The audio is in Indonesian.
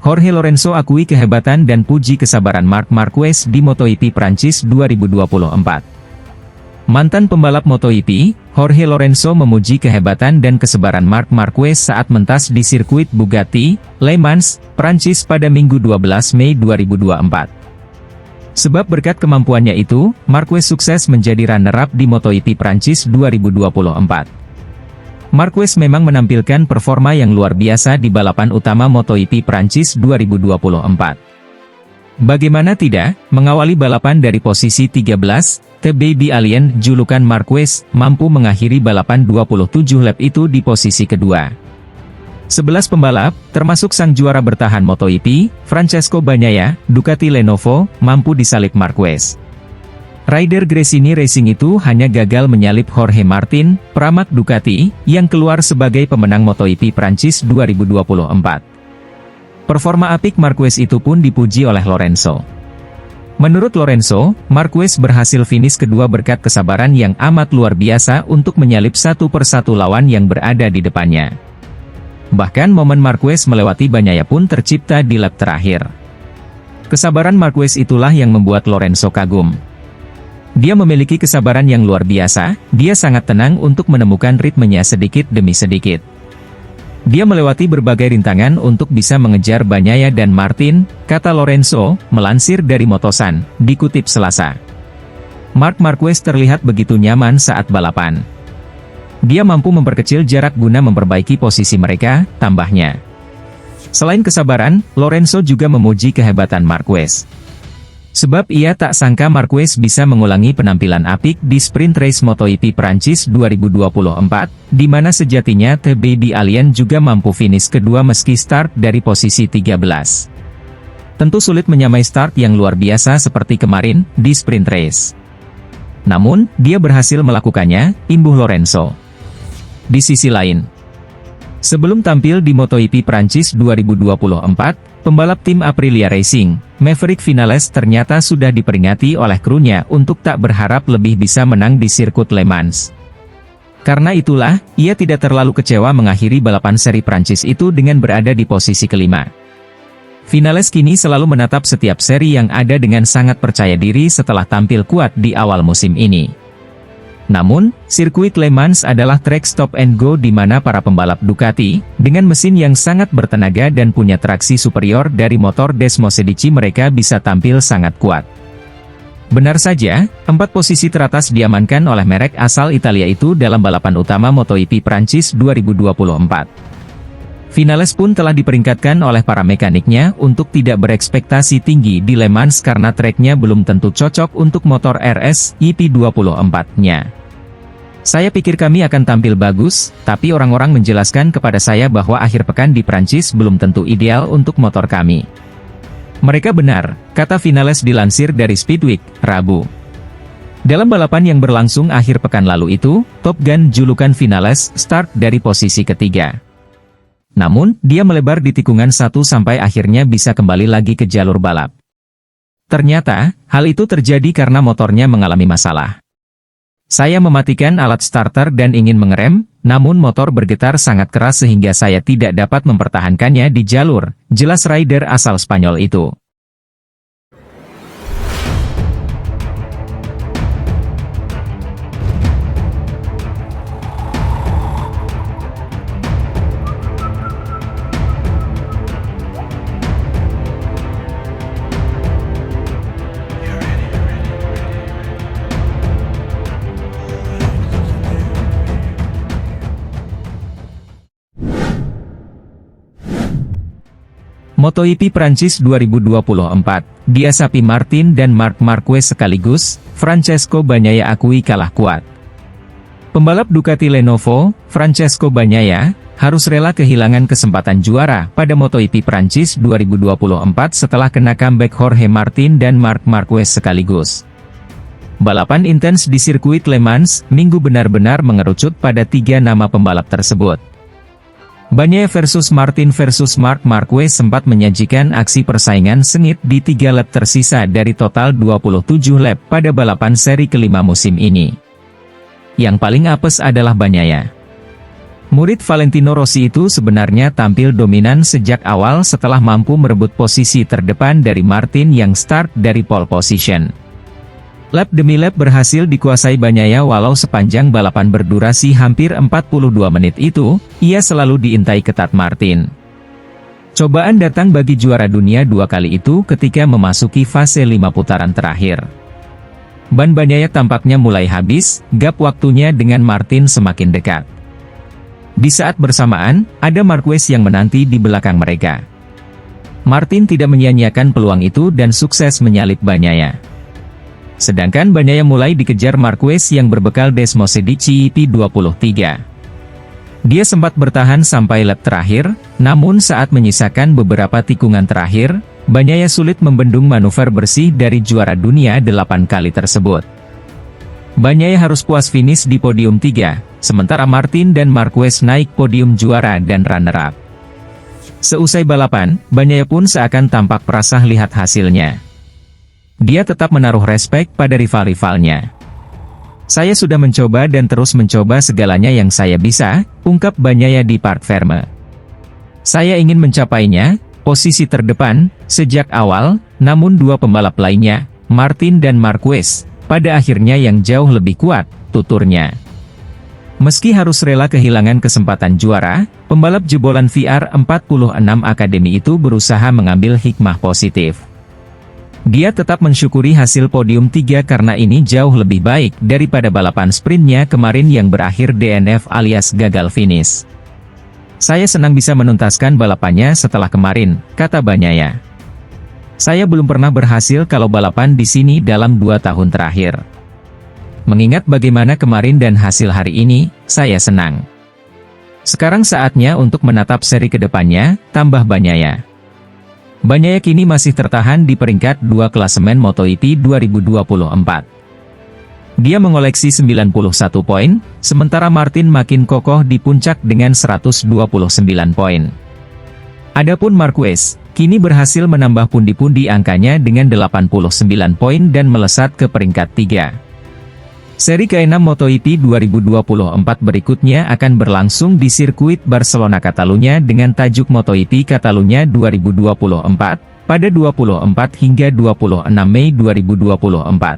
Jorge Lorenzo akui kehebatan dan puji kesabaran Marc Marquez di MotoGP Prancis 2024. Mantan pembalap MotoGP, Jorge Lorenzo memuji kehebatan dan kesabaran Marc Marquez saat mentas di sirkuit Bugatti, Le Mans, Prancis pada Minggu 12 Mei 2024. Sebab berkat kemampuannya itu, Marquez sukses menjadi runner-up di MotoGP Prancis 2024. Marquez memang menampilkan performa yang luar biasa di balapan utama MotoGP Prancis 2024. Bagaimana tidak, mengawali balapan dari posisi 13, The Baby Alien, julukan Marquez, mampu mengakhiri balapan 27 lap itu di posisi kedua. 11 pembalap, termasuk sang juara bertahan MotoGP, Francesco Bagnaia, Ducati Lenovo, mampu disalip Marquez. Rider Gresini Racing itu hanya gagal menyalip Jorge Martin, Pramac Ducati, yang keluar sebagai pemenang MotoGP Prancis 2024. Performa apik Marquez itu pun dipuji oleh Lorenzo. Menurut Lorenzo, Marquez berhasil finish kedua berkat kesabaran yang amat luar biasa untuk menyalip satu persatu lawan yang berada di depannya. Bahkan momen Marquez melewati Bagnaia pun tercipta di lap terakhir. Kesabaran Marquez itulah yang membuat Lorenzo kagum. Dia memiliki kesabaran yang luar biasa, dia sangat tenang untuk menemukan ritmenya sedikit demi sedikit. Dia melewati berbagai rintangan untuk bisa mengejar Bagnaia dan Martin, kata Lorenzo, melansir dari Motosan, dikutip Selasa. Marc Marquez terlihat begitu nyaman saat balapan. Dia mampu memperkecil jarak guna memperbaiki posisi mereka, tambahnya. Selain kesabaran, Lorenzo juga memuji kehebatan Marquez. Sebab ia tak sangka Marquez bisa mengulangi penampilan apik di sprint race MotoGP Prancis 2024, di mana sejatinya The Baby Alien juga mampu finish kedua meski start dari posisi 13. Tentu sulit menyamai start yang luar biasa seperti kemarin, di sprint race. Namun, dia berhasil melakukannya, imbuh Lorenzo. Di sisi lain, sebelum tampil di MotoGP Prancis 2024, pembalap tim Aprilia Racing, Maverick Vinales ternyata sudah diperingati oleh krunya untuk tak berharap lebih bisa menang di sirkuit Le Mans. Karena itulah, ia tidak terlalu kecewa mengakhiri balapan seri Prancis itu dengan berada di posisi kelima. Vinales kini selalu menatap setiap seri yang ada dengan sangat percaya diri setelah tampil kuat di awal musim ini. Namun, sirkuit Le Mans adalah trek stop and go di mana para pembalap Ducati, dengan mesin yang sangat bertenaga dan punya traksi superior dari motor Desmosedici mereka bisa tampil sangat kuat. Benar saja, 4 posisi teratas diamankan oleh merek asal Italia itu dalam balapan utama MotoGP Prancis 2024. Vinales pun telah diperingkatkan oleh para mekaniknya untuk tidak berekspektasi tinggi di Le Mans karena treknya belum tentu cocok untuk motor RS EP24-nya. Saya pikir kami akan tampil bagus, tapi orang-orang menjelaskan kepada saya bahwa akhir pekan di Prancis belum tentu ideal untuk motor kami. Mereka benar, kata Vinales dilansir dari Speedweek, Rabu. Dalam balapan yang berlangsung akhir pekan lalu itu, Top Gun julukan Vinales start dari posisi ketiga. Namun, dia melebar di tikungan 1 sampai akhirnya bisa kembali lagi ke jalur balap. Ternyata, hal itu terjadi karena motornya mengalami masalah. Saya mematikan alat starter dan ingin mengerem, namun motor bergetar sangat keras sehingga saya tidak dapat mempertahankannya di jalur, jelas rider asal Spanyol itu. MotoGP Prancis 2024, diasapi Martin dan Marc Marquez sekaligus, Francesco Bagnaia akui kalah kuat. Pembalap Ducati Lenovo, Francesco Bagnaia, harus rela kehilangan kesempatan juara pada MotoGP Prancis 2024 setelah kena comeback Jorge Martin dan Marc Marquez sekaligus. Balapan intens di sirkuit Le Mans, Minggu benar-benar mengerucut pada 3 nama pembalap tersebut. Bagnaia versus Martin versus Marc Marquez sempat menyajikan aksi persaingan sengit di 3 lap tersisa dari total 27 lap pada balapan seri kelima musim ini. Yang paling apes adalah Bagnaia. Murid Valentino Rossi itu sebenarnya tampil dominan sejak awal setelah mampu merebut posisi terdepan dari Martin yang start dari pole position. Lap demi lap berhasil dikuasai Bagnaia walau sepanjang balapan berdurasi hampir 42 menit itu, ia selalu diintai ketat Martin. Cobaan datang bagi juara dunia 2 kali itu ketika memasuki fase 5 putaran terakhir. Ban Bagnaia tampaknya mulai habis, gap waktunya dengan Martin semakin dekat. Di saat bersamaan, ada Marquez yang menanti di belakang mereka. Martin tidak menyia-nyiakan peluang itu dan sukses menyalip Bagnaia. Sedangkan Bagnaia mulai dikejar Marquez yang berbekal Desmosedici P23. Dia sempat bertahan sampai lap terakhir, namun saat menyisakan beberapa tikungan terakhir, Bagnaia sulit membendung manuver bersih dari juara dunia 8 kali tersebut. Bagnaia harus puas finish di podium 3, sementara Martin dan Marquez naik podium juara dan runner-up. Seusai balapan, Bagnaia pun seakan tampak perasaan lihat hasilnya. Dia tetap menaruh respek pada rival-rivalnya. "Saya sudah mencoba dan terus mencoba segalanya yang saya bisa," ungkap Bagnaia di Parc Ferme. "Saya ingin mencapainya, posisi terdepan, sejak awal, namun 2 pembalap lainnya, Martin dan Marquez, pada akhirnya yang jauh lebih kuat," tuturnya. Meski harus rela kehilangan kesempatan juara, pembalap jebolan VR46 Academy itu berusaha mengambil hikmah positif. Dia tetap mensyukuri hasil podium 3 karena ini jauh lebih baik daripada balapan sprintnya kemarin yang berakhir DNF alias gagal finish. "Saya senang bisa menuntaskan balapannya setelah kemarin," kata Bagnaia. "Saya belum pernah berhasil kalau balapan di sini dalam 2 tahun terakhir. Mengingat bagaimana kemarin dan hasil hari ini, saya senang. Sekarang saatnya untuk menatap seri kedepannya," tambah Bagnaia. Bagnaia kini masih tertahan di peringkat 2 klasemen MotoGP 2024. Dia mengoleksi 91 poin, sementara Martin makin kokoh di puncak dengan 129 poin. Adapun Marquez, kini berhasil menambah pundi-pundi angkanya dengan 89 poin dan melesat ke peringkat 3. Seri ke-6 MotoGP 2024 berikutnya akan berlangsung di sirkuit Barcelona Catalunya dengan tajuk MotoGP Catalunya 2024, pada 24 hingga 26 Mei 2024.